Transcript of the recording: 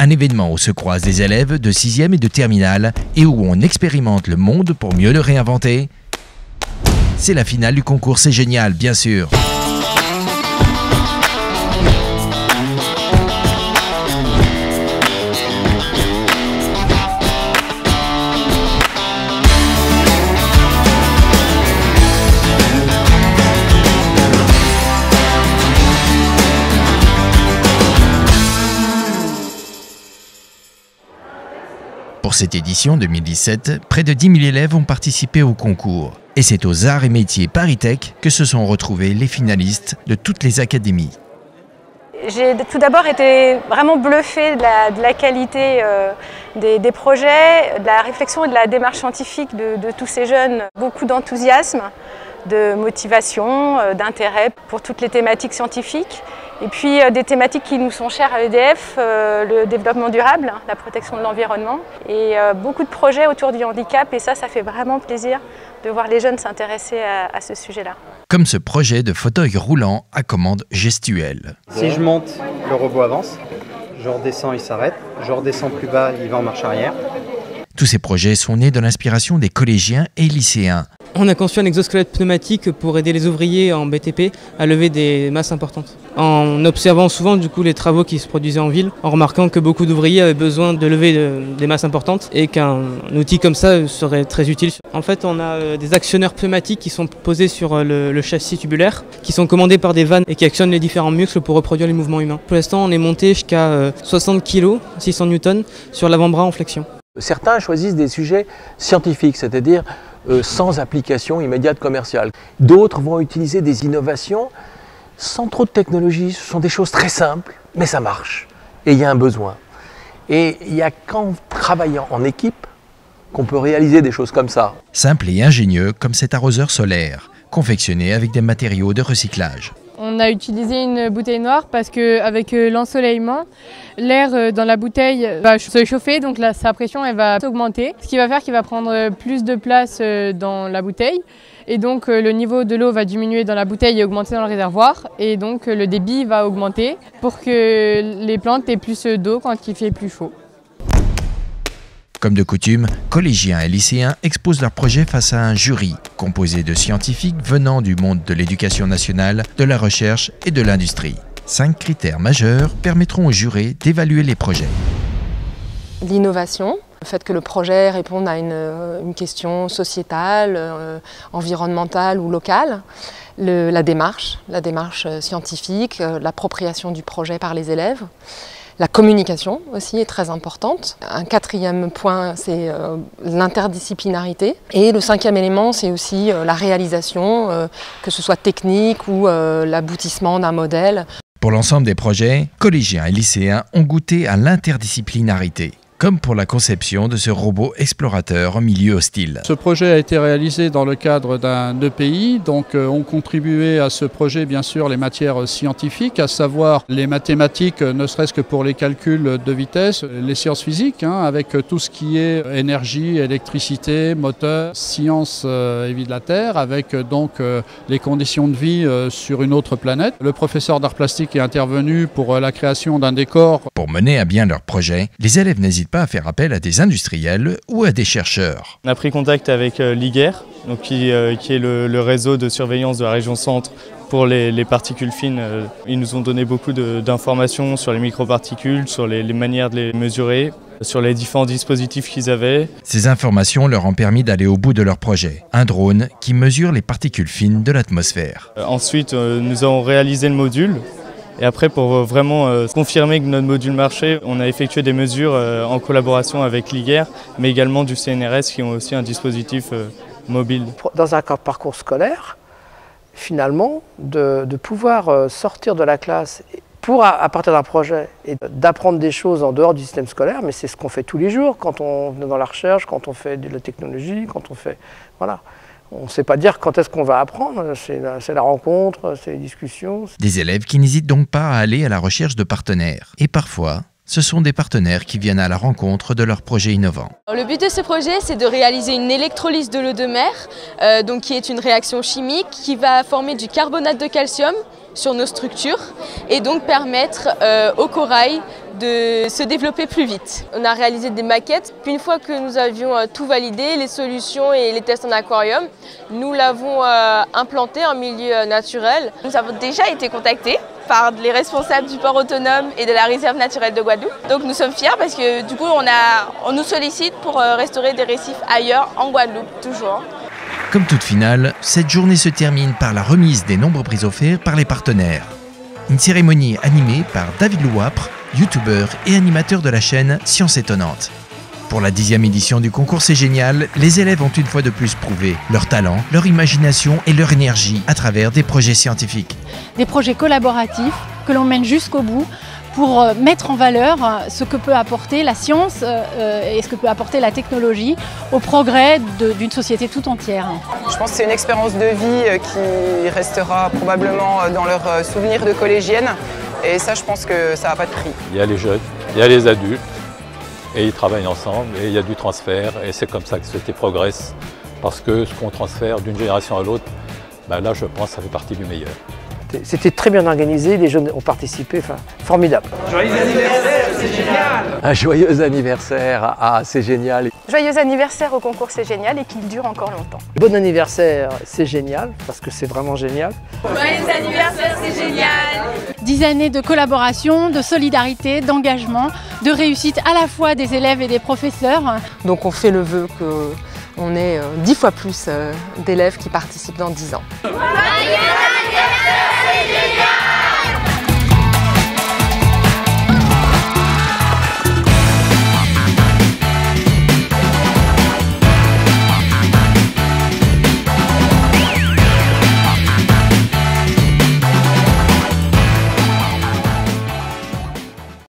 Un événement où se croisent des élèves de 6e et de terminale et où on expérimente le monde pour mieux le réinventer. C'est la finale du concours C'est Génial, bien sûr. Pour cette édition 2017, près de 10 000 élèves ont participé au concours. Et c'est aux Arts et Métiers ParisTech que se sont retrouvés les finalistes de toutes les académies. J'ai tout d'abord été vraiment bluffée de la qualité des projets, de la réflexion et de la démarche scientifique de tous ces jeunes. Beaucoup d'enthousiasme, de motivation, d'intérêt pour toutes les thématiques scientifiques. Et puis des thématiques qui nous sont chères à l'EDF, le développement durable, la protection de l'environnement et beaucoup de projets autour du handicap. Et ça fait vraiment plaisir de voir les jeunes s'intéresser à ce sujet-là. Comme ce projet de fauteuil roulant à commande gestuelle. Si je monte, le robot avance. Je redescends, il s'arrête. Je redescends plus bas, il va en marche arrière. Tous ces projets sont nés de l'inspiration des collégiens et lycéens. On a conçu un exosquelette pneumatique pour aider les ouvriers en BTP à lever des masses importantes. En observant souvent du coup les travaux qui se produisaient en ville, en remarquant que beaucoup d'ouvriers avaient besoin de lever des masses importantes et qu'un outil comme ça serait très utile. En fait, on a des actionneurs pneumatiques qui sont posés sur le châssis tubulaire, qui sont commandés par des vannes et qui actionnent les différents muscles pour reproduire les mouvements humains. Pour l'instant, on est monté jusqu'à 60 kg, 600 Newton, sur l'avant-bras en flexion. Certains choisissent des sujets scientifiques, c'est-à-dire sans application immédiate commerciale. D'autres vont utiliser des innovations sans trop de technologie. Ce sont des choses très simples, mais ça marche. Et il y a un besoin. Et il n'y a qu'en travaillant en équipe qu'on peut réaliser des choses comme ça. Simple et ingénieux comme cet arroseur solaire, confectionné avec des matériaux de recyclage. On a utilisé une bouteille noire parce qu'avec l'ensoleillement, l'air dans la bouteille va se chauffer, donc sa pression elle va augmenter. Ce qui va faire qu'il va prendre plus de place dans la bouteille. Et donc le niveau de l'eau va diminuer dans la bouteille et augmenter dans le réservoir. Et donc le débit va augmenter pour que les plantes aient plus d'eau quand il fait plus chaud. Comme de coutume, collégiens et lycéens exposent leurs projets face à un jury composé de scientifiques venant du monde de l'éducation nationale, de la recherche et de l'industrie. 5 critères majeurs permettront aux jurés d'évaluer les projets. L'innovation, le fait que le projet réponde à une question sociétale, environnementale ou locale. La démarche scientifique, l'appropriation du projet par les élèves. La communication aussi est très importante. Un 4e point, c'est l'interdisciplinarité. Et le 5e élément, c'est aussi la réalisation, que ce soit technique ou l'aboutissement d'un modèle. Pour l'ensemble des projets, collégiens et lycéens ont goûté à l'interdisciplinarité. Comme pour la conception de ce robot explorateur en milieu hostile. Ce projet a été réalisé dans le cadre d'un EPI, donc ont contribué à ce projet bien sûr les matières scientifiques, à savoir les mathématiques, ne serait-ce que pour les calculs de vitesse, les sciences physiques, avec tout ce qui est énergie, électricité, moteur, sciences et vie de la Terre, avec donc les conditions de vie sur une autre planète. Le professeur d'art plastique est intervenu pour la création d'un décor. Pour mener à bien leur projet, les élèves n'hésitent pas à faire appel à des industriels ou à des chercheurs. On a pris contact avec l'IGER, donc qui est le réseau de surveillance de la région centre pour les particules fines. Ils nous ont donné beaucoup d'informations sur les microparticules, sur les manières de les mesurer, sur les différents dispositifs qu'ils avaient. Ces informations leur ont permis d'aller au bout de leur projet, un drone qui mesure les particules fines de l'atmosphère. Ensuite, nous avons réalisé le module. Et après, pour vraiment confirmer que notre module marchait, on a effectué des mesures en collaboration avec l'IGER, mais également du CNRS qui ont aussi un dispositif mobile. Dans un parcours scolaire, finalement, de pouvoir sortir de la classe pour, à partir d'un projet, et d'apprendre des choses en dehors du système scolaire, mais c'est ce qu'on fait tous les jours quand on est dans la recherche, quand on fait de la technologie, quand on fait... Voilà. On ne sait pas dire quand est-ce qu'on va apprendre, c'est la rencontre, c'est les discussions. Des élèves qui n'hésitent donc pas à aller à la recherche de partenaires. Et parfois, ce sont des partenaires qui viennent à la rencontre de leurs projets innovants. Le but de ce projet, c'est de réaliser une électrolyse de l'eau de mer, qui est une réaction chimique qui va former du carbonate de calcium sur nos structures et donc permettre au corail de se développer plus vite. On a réalisé des maquettes, puis une fois que nous avions tout validé, les solutions et les tests en aquarium, nous l'avons implanté en milieu naturel. Nous avons déjà été contactés par les responsables du port autonome et de la réserve naturelle de Guadeloupe. Donc nous sommes fiers parce que du coup on nous sollicite pour restaurer des récifs ailleurs en Guadeloupe, toujours. Comme toute finale, cette journée se termine par la remise des nombreux prix offerts par les partenaires. Une cérémonie animée par David Louapre, youtubeur et animateur de la chaîne Science Étonnante. Pour la 10e édition du concours C'est Génial, les élèves ont une fois de plus prouvé leur talent, leur imagination et leur énergie à travers des projets scientifiques. Des projets collaboratifs que l'on mène jusqu'au bout pour mettre en valeur ce que peut apporter la science et ce que peut apporter la technologie au progrès d'une société tout entière. Je pense que c'est une expérience de vie qui restera probablement dans leur souvenir de collégienne. Et ça, je pense que ça n'a pas de prix. Il y a les jeunes, il y a les adultes, et ils travaillent ensemble, et il y a du transfert, et c'est comme ça que la société progresse. Parce que ce qu'on transfère d'une génération à l'autre, ben là, je pense que ça fait partie du meilleur. C'était très bien organisé, les jeunes ont participé, enfin, formidable. Joyeux anniversaire, c'est génial! Un joyeux anniversaire, c'est génial! Joyeux anniversaire au concours C'est Génial et qu'il dure encore longtemps. Bon anniversaire, c'est génial, parce que c'est vraiment génial. Joyeux anniversaire, c'est génial! 10 années de collaboration, de solidarité, d'engagement, de réussite à la fois des élèves et des professeurs. Donc on fait le vœu qu'on ait 10 fois plus d'élèves qui participent dans 10 ans. Joyeux